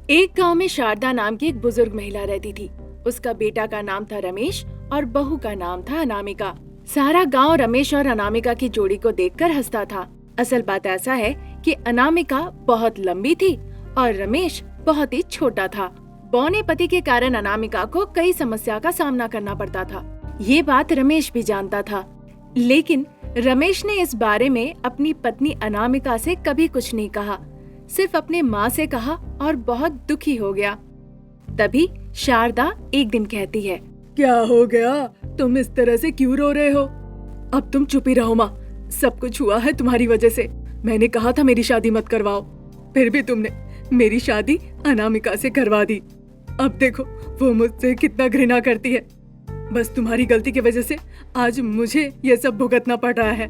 एक गांव में शारदा नाम की एक बुजुर्ग महिला रहती थी। उसका बेटा का नाम था रमेश और बहू का नाम था अनामिका। सारा गांव रमेश और अनामिका की जोड़ी को देखकर हंसता था। असल बात ऐसा है कि अनामिका बहुत लंबी थी और रमेश बहुत ही छोटा था। बौने पति के कारण अनामिका को कई समस्या का सामना करना पड़ता था। ये बात रमेश भी जानता था, लेकिन रमेश ने इस बारे में अपनी पत्नी अनामिका से कभी कुछ नहीं कहा, सिर्फ अपने माँ से कहा और बहुत दुखी हो गया। तभी शारदा एक दिन कहती है, क्या हो गया? तुम इस तरह से क्यों रो रहे हो? अब तुम चुप ही रहो माँ, सब कुछ हुआ है तुम्हारी वजह से। मैंने कहा था मेरी शादी मत करवाओ, फिर भी तुमने मेरी शादी अनामिका से करवा दी। अब देखो वो मुझसे कितना घृणा करती है। बस तुम्हारी गलती की वजह से आज मुझे ये सब भुगतना पड़ रहा है।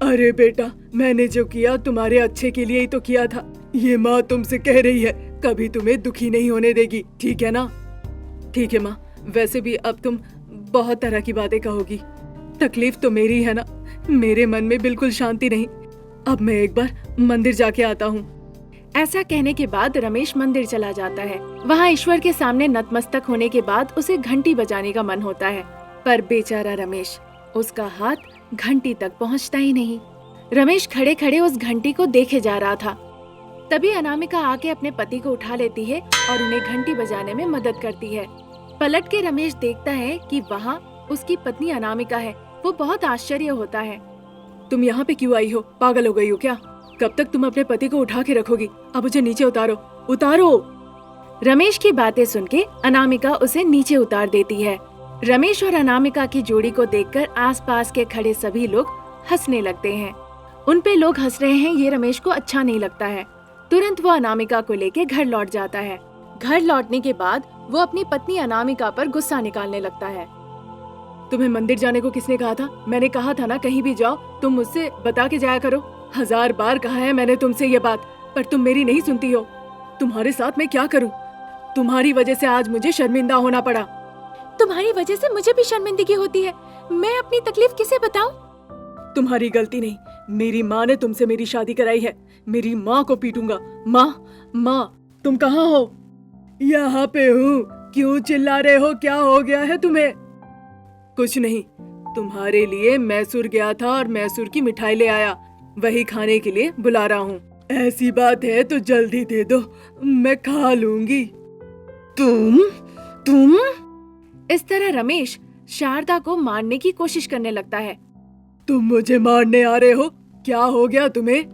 अरे बेटा, मैंने जो किया तुम्हारे अच्छे के लिए ही तो किया था। ये माँ तुमसे कह रही है, कभी तुम्हें दुखी नहीं होने देगी, ठीक है ना? ठीक है माँ, वैसे भी अब तुम बहुत तरह की बातें कहोगी, तकलीफ तो मेरी है ना। मेरे मन में बिल्कुल शांति नहीं। अब मैं एक बार मंदिर जाके आता हूँ। ऐसा कहने के बाद रमेश मंदिर चला जाता है। वहाँ ईश्वर के सामने नतमस्तक होने के बाद उसे घंटी बजाने का मन होता है, पर बेचारा रमेश, उसका हाथ घंटी तक पहुँचता ही नहीं। रमेश खड़े खड़े उस घंटी को देखे जा रहा था। तभी अनामिका आके अपने पति को उठा लेती है और उन्हें घंटी बजाने में मदद करती है। पलट के रमेश देखता है कि वहाँ उसकी पत्नी अनामिका है। वो बहुत आश्चर्य होता है। तुम यहाँ पे क्यों आई हो? पागल हो गई हो क्या? कब तक तुम अपने पति को उठा के रखोगी? अब मुझे नीचे उतारो, उतारो। रमेश की बातें सुन के अनामिका उसे नीचे उतार देती है। रमेश और अनामिका की जोड़ी को देखकर आसपास के खड़े सभी लोग हंसने लगते हैं। उन पे लोग हंस रहे हैं, ये रमेश को अच्छा नहीं लगता है। तुरंत वो अनामिका को लेके घर लौट जाता है। घर लौटने के बाद वो अपनी पत्नी अनामिका पर गुस्सा निकालने लगता है। तुम्हें मंदिर जाने को किसने कहा था? मैंने कहा था ना, कहीं भी जाओ तुम मुझसे बता के जाया करो। 1000 बार कहा है मैंने तुमसे ये बात, पर तुम मेरी नहीं सुनती हो। तुम्हारे साथ मैं क्या करूं? तुम्हारी वजह से आज मुझे शर्मिंदा होना पड़ा। तुम्हारी वजह से मुझे भी शर्मिंदगी होती है। मैं अपनी तकलीफ किसे बताऊं? तुम्हारी गलती नहीं, मेरी माँ ने तुमसे मेरी शादी कराई है। मेरी माँ को पीटूंगा। माँ, तुम कहाँ हो? यहाँ पे हूँ। क्यों चिल्ला रहे हो? क्या हो गया है तुम्हें? कुछ नहीं, तुम्हारे लिए मैसूर गया था और मैसूर की मिठाई ले आया, वही खाने के लिए बुला रहा हूँ। ऐसी बात है तो जल्दी दे दो, मैं खा लूंगी। तुम इस तरह रमेश शारदा को मारने की कोशिश करने लगता है। तुम मुझे मारने आ रहे हो? क्या हो गया तुम्हें?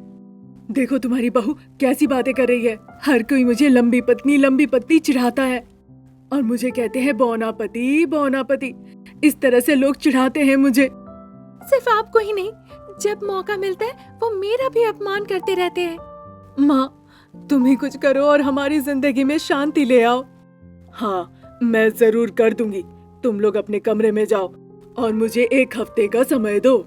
देखो तुम्हारी बहू कैसी बातें कर रही है। हर कोई मुझे लंबी पत्नी चिढ़ाता है और मुझे कहते हैं बौना पति। इस तरह से लोग चिढ़ाते हैं मुझे। सिर्फ आपको ही नहीं, जब मौका मिलता है वो मेरा भी अपमान करते रहते हैं। माँ, तुम ही कुछ करो और हमारी जिंदगी में शांति ले आओ। हाँ, मैं जरूर कर दूंगी। तुम लोग अपने कमरे में जाओ और मुझे 1 हफ्ते का समय दो,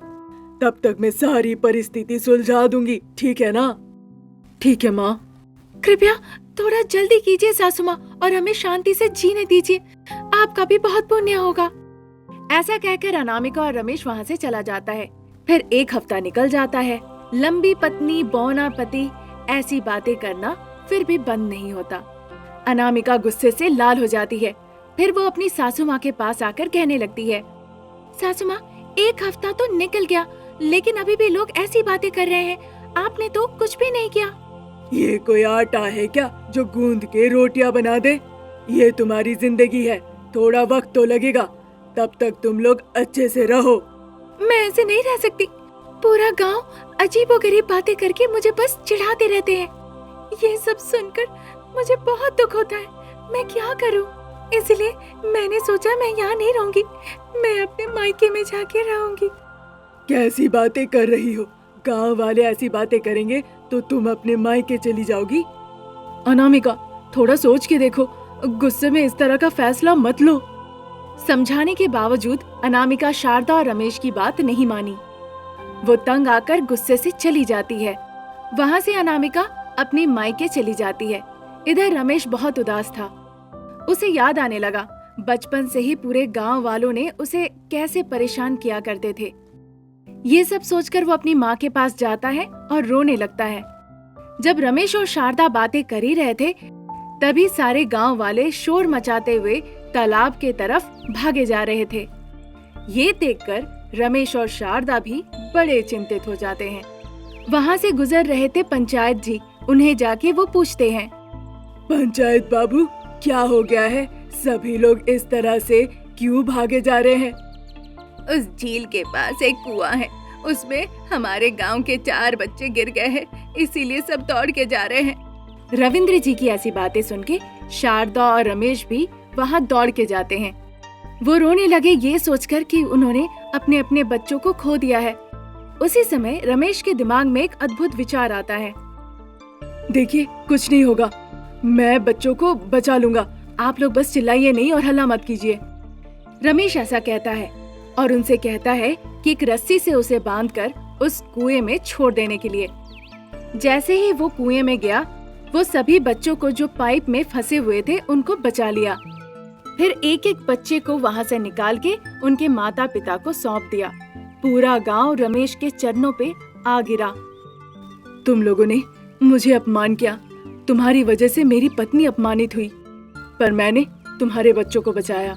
तब तक मैं सारी परिस्थिति सुलझा दूंगी, ठीक है ना? ठीक है माँ। कृपया थोड़ा जल्दी कीजिए सासू माँ, और हमें शांति से जीने दीजिए। आपका भी बहुत पुण्य होगा। ऐसा कहकर अनामिका और रमेश वहाँ से चला जाता है। फिर 1 हफ्ता निकल जाता है। लंबी पत्नी, बौना पति, ऐसी बातें करना फिर भी बंद नहीं होता। अनामिका गुस्से से लाल हो जाती है। फिर वो अपनी सासू माँ के पास आकर कहने लगती है, सासू माँ, 1 हफ्ता तो निकल गया, लेकिन अभी भी लोग ऐसी बातें कर रहे हैं। आपने तो कुछ भी नहीं किया। ये कोई आटा है क्या जो गूंद के रोटियां बना दे? ये तुम्हारी जिंदगी है, थोड़ा वक्त तो लगेगा। तब तक तुम लोग अच्छे से रहो। मैं ऐसे नहीं रह सकती। पूरा गांव अजीबोगरीब बातें करके मुझे बस चिढ़ाते रहते हैं। ये सब सुनकर मुझे बहुत दुख होता है। मैं क्या करूं? इसलिए मैंने सोचा मैं यहाँ नहीं रहूंगी, मैं अपने मायके में जाके रहूंगी। कैसी बातें कर रही हो? गांव वाले ऐसी बातें करेंगे तो तुम अपने मायके चली जाओगी? अनामिका, थोड़ा सोच के देखो, गुस्से में इस तरह का फैसला मत लो। समझाने के बावजूद अनामिका शारदा और रमेश की बात नहीं मानी। वो तंग आकर गुस्से से चली जाती है। वहाँ से अनामिका अपनी मायके चली जाती है। इधर रमेश बहुत उदास था। उसे याद आने लगा बचपन से ही पूरे गांव वालों ने उसे कैसे परेशान किया करते थे। ये सब सोचकर वो अपनी माँ के पास जाता है और रोने लगता है। जब रमेश और शारदा बातें कर ही रहे थे, तभी सारे गांव वाले शोर मचाते हुए तालाब के तरफ भागे जा रहे थे। ये देखकर रमेश और शारदा भी बड़े चिंतित हो जाते हैं। वहाँ से गुजर रहे थे पंचायत जी, उन्हें जाके वो पूछते हैं, पंचायत बाबू, क्या हो गया है? सभी लोग इस तरह से क्यों भागे जा रहे हैं? उस झील के पास एक कुआं है, उसमें हमारे गांव के 4 बच्चे गिर गए हैं, इसीलिए सब दौड़ के जा रहे हैं। रविंद्र जी की ऐसी बातें सुन के शारदा और रमेश भी वहाँ दौड़ के जाते हैं। वो रोने लगे ये सोचकर कि उन्होंने अपने अपने बच्चों को खो दिया है। उसी समय रमेश के दिमाग में एक अद्भुत विचार आता है। देखिए, कुछ नहीं होगा, मैं बच्चों को बचा लूंगा, आप लोग बस चिल्लाइए नहीं और हल्ला मत कीजिए। रमेश ऐसा कहता है और उनसे कहता है कि एक रस्सी से उसे बांधकर उस कुएं में छोड़ देने के लिए। जैसे ही वो कुएं में गया, वो सभी बच्चों को जो पाइप में फंसे हुए थे उनको बचा लिया। फिर एक एक बच्चे को वहाँ से निकाल के उनके माता पिता को सौंप दिया। पूरा गांव रमेश के चरणों पे आ गिरा। तुम लोगों ने मुझे अपमान किया, तुम्हारी वजह से मेरी पत्नी अपमानित हुई, पर मैंने तुम्हारे बच्चों को बचाया।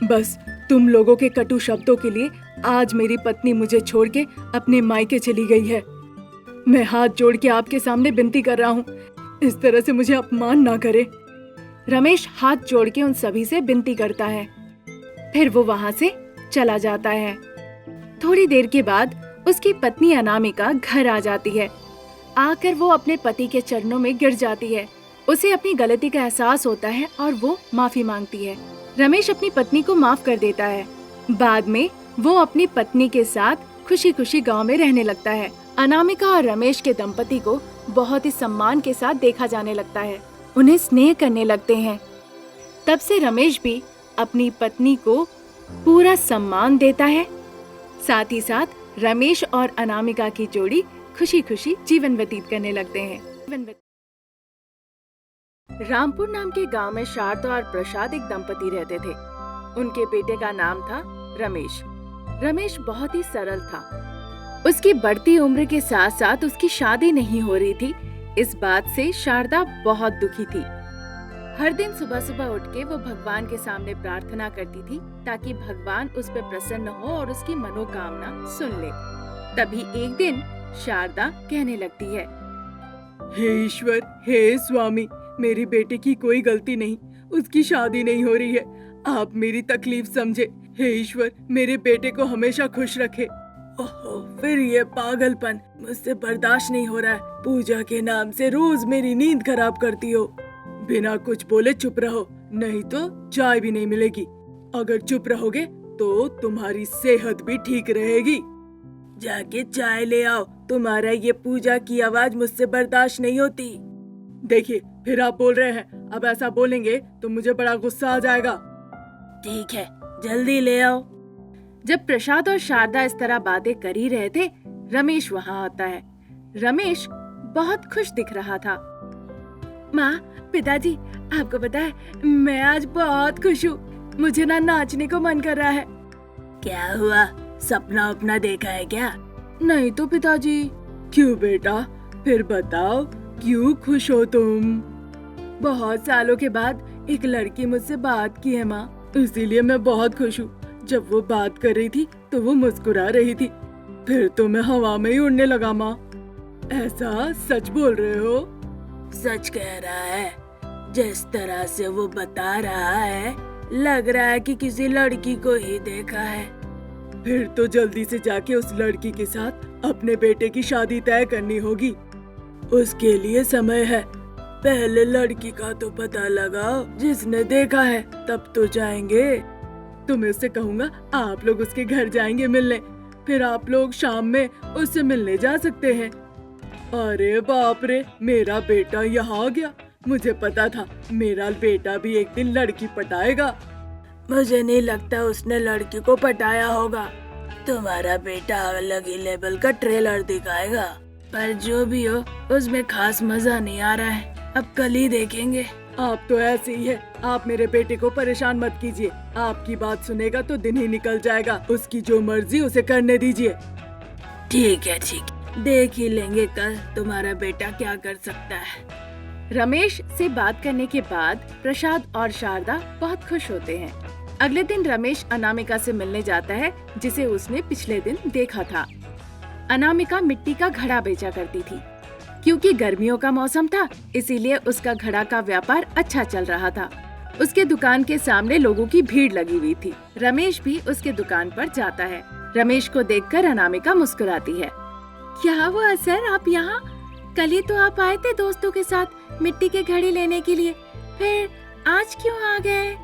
बस तुम लोगों के कटु शब्दों के लिए आज मेरी पत्नी मुझे छोड़ के अपने मायके चली गई है। मैं हाथ जोड़ के आपके सामने विनती कर रहा हूँ, इस तरह से मुझे अपमान ना करे। रमेश हाथ जोड़ के उन सभी से विनती करता है। फिर वो वहाँ से चला जाता है। थोड़ी देर के बाद उसकी पत्नी अनामिका घर आ जाती है। आकर वो अपने पति के चरणों में गिर जाती है। उसे अपनी गलती का एहसास होता है और वो माफी मांगती है। रमेश अपनी पत्नी को माफ कर देता है। बाद में वो अपनी पत्नी के साथ खुशी खुशी गांव में रहने लगता है। अनामिका और रमेश के दंपति को बहुत ही सम्मान के साथ देखा जाने लगता है। उन्हें स्नेह करने लगते हैं। तब से रमेश भी अपनी पत्नी को पूरा सम्मान देता है। साथ ही साथ रमेश और अनामिका की जोड़ी खुशी खुशी जीवन व्यतीत करने लगते हैं। रामपुर नाम के गांव में शारदा और प्रसाद एक दंपति रहते थे। उनके बेटे का नाम था रमेश। रमेश बहुत ही सरल था। उसकी बढ़ती उम्र के साथ साथ उसकी शादी नहीं हो रही थी। इस बात से शारदा बहुत दुखी थी। हर दिन सुबह सुबह उठ के वो भगवान के सामने प्रार्थना करती थी ताकि भगवान उस पर प्रसन्न हो और उसकी मनोकामना सुन ले। तभी एक दिन शारदा कहने लगती है, हे ईश्वर, हे स्वामी, मेरी बेटे की कोई गलती नहीं, उसकी शादी नहीं हो रही है, आप मेरी तकलीफ समझे। हे ईश्वर, मेरे बेटे को हमेशा खुश रखे। ओहो, फिर ये पागलपन मुझसे बर्दाश्त नहीं हो रहा है। पूजा के नाम से रोज मेरी नींद खराब करती हो। बिना कुछ बोले चुप रहो, नहीं तो चाय भी नहीं मिलेगी। अगर चुप रहोगे तो तुम्हारी सेहत भी ठीक रहेगी। जाके चाय ले आओ, तुम्हारा ये पूजा की आवाज मुझसे बर्दाश्त नहीं होती। देखिए, फिर आप बोल रहे हैं, अब ऐसा बोलेंगे तो मुझे बड़ा गुस्सा आ जाएगा। ठीक है, जल्दी ले आओ। जब प्रसाद और शारदा इस तरह बातें कर ही रहे थे, रमेश वहाँ आता है। रमेश बहुत खुश दिख रहा था। माँ, पिताजी, आपको पता है, मैं आज बहुत खुश हूँ। मुझे ना नाचने को मन कर रहा है। क्या हुआ, सपना अपना देखा है क्या? नहीं तो पिताजी। क्यों बेटा, फिर बताओ, क्यों खुश हो तुम? बहुत सालों के बाद एक लड़की मुझसे बात की है माँ, इसीलिए मैं बहुत खुश हूँ। जब वो बात कर रही थी तो वो मुस्कुरा रही थी, फिर तो मैं हवा में ही उड़ने लगा। माँ, ऐसा सच बोल रहे हो? सच कह रहा है। जिस तरह से वो बता रहा है, लग रहा है कि किसी लड़की को ही देखा है। फिर तो जल्दी से जाके उस लड़की के साथ अपने बेटे की शादी तय करनी होगी। उसके लिए समय है। पहले लड़की का तो पता लगाओ, जिसने देखा है, तब तो जाएंगे। तो मैं उससे कहूँगा आप लोग उसके घर जाएंगे मिलने, फिर आप लोग शाम में उससे मिलने जा सकते हैं। अरे बाप रे, मेरा बेटा यहाँ आ गया। मुझे पता था मेरा बेटा भी एक दिन लड़की पटाएगा। मुझे नहीं लगता उसने लड़की को पटाया होगा। तुम्हारा बेटा अलग ही लेवल का ट्रेलर दिखाएगा, पर जो भी हो उसमें खास मजा नहीं आ रहा है। अब कल ही देखेंगे। आप तो ऐसे ही है। आप मेरे बेटे को परेशान मत कीजिए। आपकी बात सुनेगा तो दिन ही निकल जाएगा। उसकी जो मर्जी उसे करने दीजिए। ठीक है, ठीक, देख ही लेंगे कल तुम्हारा बेटा क्या कर सकता है। रमेश से बात करने के बाद प्रसाद और शारदा बहुत खुश होते हैं। अगले दिन रमेश अनामिका से मिलने जाता है, जिसे उसने पिछले दिन देखा था। अनामिका मिट्टी का घड़ा बेचा करती थी। क्योंकि गर्मियों का मौसम था, इसीलिए उसका घड़ा का व्यापार अच्छा चल रहा था। उसके दुकान के सामने लोगों की भीड़ लगी हुई थी। रमेश भी उसके दुकान पर जाता है। रमेश को देखकर अनामिका मुस्कुराती है। क्या हुआ सर, आप यहाँ? कल ही तो आप आए थे दोस्तों के साथ मिट्टी के घड़े लेने के लिए, फिर आज क्यों आ गए?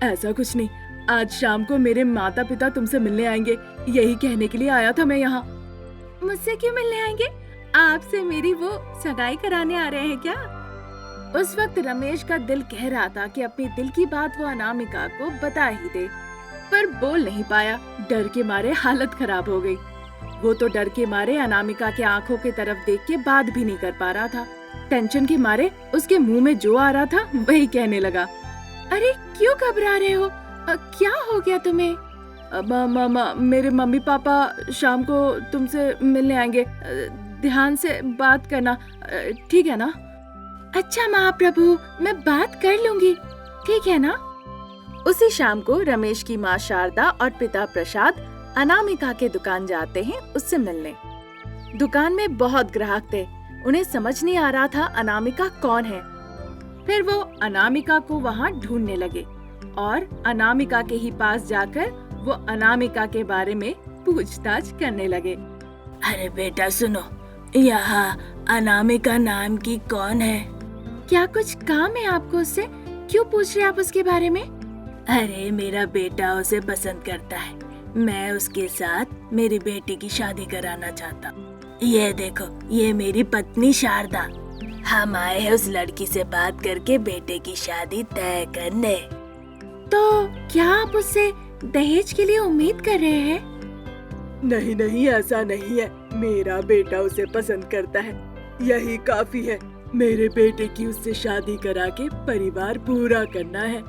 ऐसा कुछ नहीं, आज शाम को मेरे माता पिता तुमसे मिलने आएंगे, यही कहने के लिए आया था मैं यहाँ। मुझसे क्यों मिलने आएंगे? आपसे मेरी वो सगाई कराने आ रहे हैं क्या? उस वक्त रमेश का दिल कह रहा था कि अपनी दिल की बात वो अनामिका को बता ही दे, पर बोल नहीं पाया। डर के मारे हालत खराब हो गई। वो तो डर के मारे अनामिका के आंखों की तरफ देख के बात भी नहीं कर पा रहा था। टेंशन के मारे उसके मुंह में जो आ रहा था वही कहने लगा। अरे क्यों घबरा रहे हो? क्या हो गया तुम्हें? मेरे मम्मी पापा शाम को तुमसे मिलने आएंगे, ध्यान से बात करना, ठीक है ना? अच्छा महाप्रभु, मैं बात कर लूंगी, ठीक है ना? उसी शाम को रमेश की माँ शारदा और पिता प्रसाद अनामिका के दुकान जाते हैं उससे मिलने। दुकान में बहुत ग्राहक थे। उन्हें समझ नहीं आ रहा था अनामिका कौन है। फिर वो अनामिका को वहाँ ढूंढने लगे और अनामिका के ही पास जाकर वो अनामिका के बारे में पूछताछ करने लगे। अरे बेटा सुनो, यहाँ अनामिका नाम की कौन है? क्या कुछ काम है आपको उससे? क्यों पूछ रहे आप उसके बारे में? अरे मेरा बेटा उसे पसंद करता है, मैं उसके साथ मेरी बेटी की शादी कराना चाहता हूँ। ये देखो, ये मेरी पत्नी शारदा। हम आए हैं उस लड़की से बात करके बेटे की शादी तय करने। तो क्या आप उससे दहेज के लिए उम्मीद कर रहे हैं? नहीं नहीं, ऐसा नहीं है। मेरा बेटा उसे पसंद करता है, यही काफी है। मेरे बेटे की उससे शादी करा के परिवार पूरा करना है।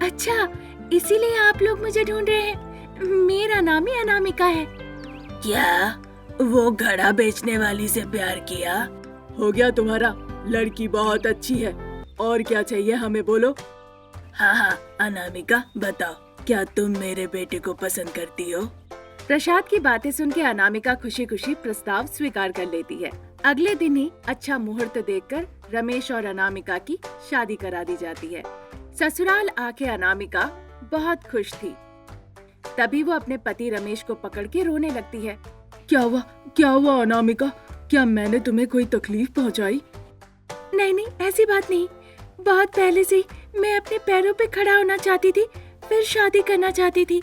अच्छा, इसीलिए आप लोग मुझे ढूंढ रहे हैं? मेरा नाम ही अनामिका है। क्या वो घड़ा बेचने वाली से प्यार किया? हो गया तुम्हारा? लड़की बहुत अच्छी है, और क्या चाहिए हमें बोलो। हाँ हाँ अनामिका, बताओ, क्या तुम मेरे बेटे को पसंद करती हो? प्रसाद की बातें सुन के अनामिका खुशी खुशी प्रस्ताव स्वीकार कर लेती है। अगले दिन ही अच्छा मुहूर्त देखकर रमेश और अनामिका की शादी करा दी जाती है। ससुराल आके अनामिका बहुत खुश थी। तभी वो अपने पति रमेश को पकड़ के रोने लगती है। क्या हुआ अनामिका? क्या मैंने तुम्हें कोई तकलीफ पहुंचाई? नहीं नहीं, ऐसी बात नहीं। बहुत पहले से मैं अपने पैरों पे खड़ा होना चाहती थी, फिर शादी करना चाहती थी,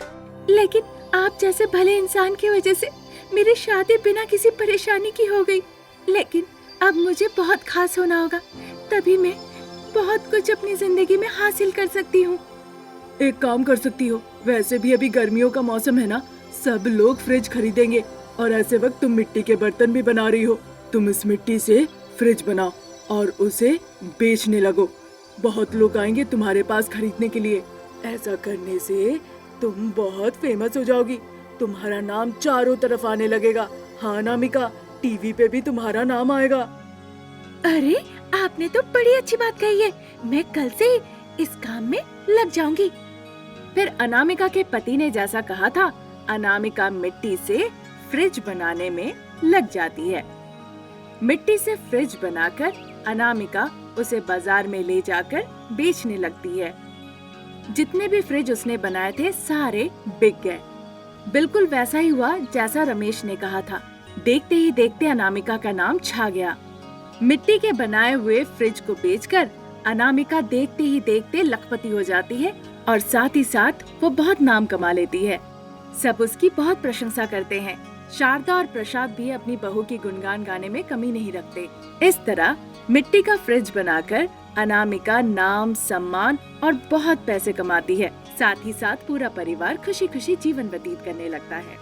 लेकिन आप जैसे भले इंसान की वजह से मेरी शादी बिना किसी परेशानी की हो गई। लेकिन अब मुझे बहुत खास होना होगा, तभी मैं बहुत कुछ अपनी जिंदगी में हासिल कर सकती हूँ। एक काम कर सकती हो, वैसे भी अभी गर्मियों का मौसम है ना, सब लोग फ्रिज खरीदेंगे, और ऐसे वक्त तुम मिट्टी के बर्तन भी बना रही हो। तुम इस मिट्टी से फ्रिज बनाओ और उसे बेचने लगो। बहुत लोग आएंगे तुम्हारे पास खरीदने के लिए। ऐसा करने से तुम बहुत फेमस हो जाओगी, तुम्हारा नाम चारों तरफ आने लगेगा। हाँ अनामिका, टीवी पे भी तुम्हारा नाम आएगा। अरे आपने तो बड़ी अच्छी बात कही है, मैं कल से ही इस काम में लग जाऊंगी। फिर अनामिका के पति ने जैसा कहा था, अनामिका मिट्टी से फ्रिज बनाने में लग जाती है। मिट्टी से फ्रिज बनाकर अनामिका उसे बाजार में ले जाकर बेचने लगती है। जितने भी फ्रिज उसने बनाए थे सारे बिक गए। बिल्कुल वैसा ही हुआ जैसा रमेश ने कहा था। देखते ही देखते अनामिका का नाम छा गया। मिट्टी के बनाए हुए फ्रिज को बेचकर अनामिका देखते ही देखते लखपति हो जाती है और साथ ही साथ वो बहुत नाम कमा लेती है। सब उसकी बहुत प्रशंसा करते हैं। शारदा और प्रसाद भी अपनी बहू की गुणगान गाने में कमी नहीं रखते। इस तरह मिट्टी का फ्रिज बनाकर अनामिका नाम, सम्मान और बहुत पैसे कमाती है। साथ ही साथ पूरा परिवार खुशी खुशी जीवन व्यतीत करने लगता है।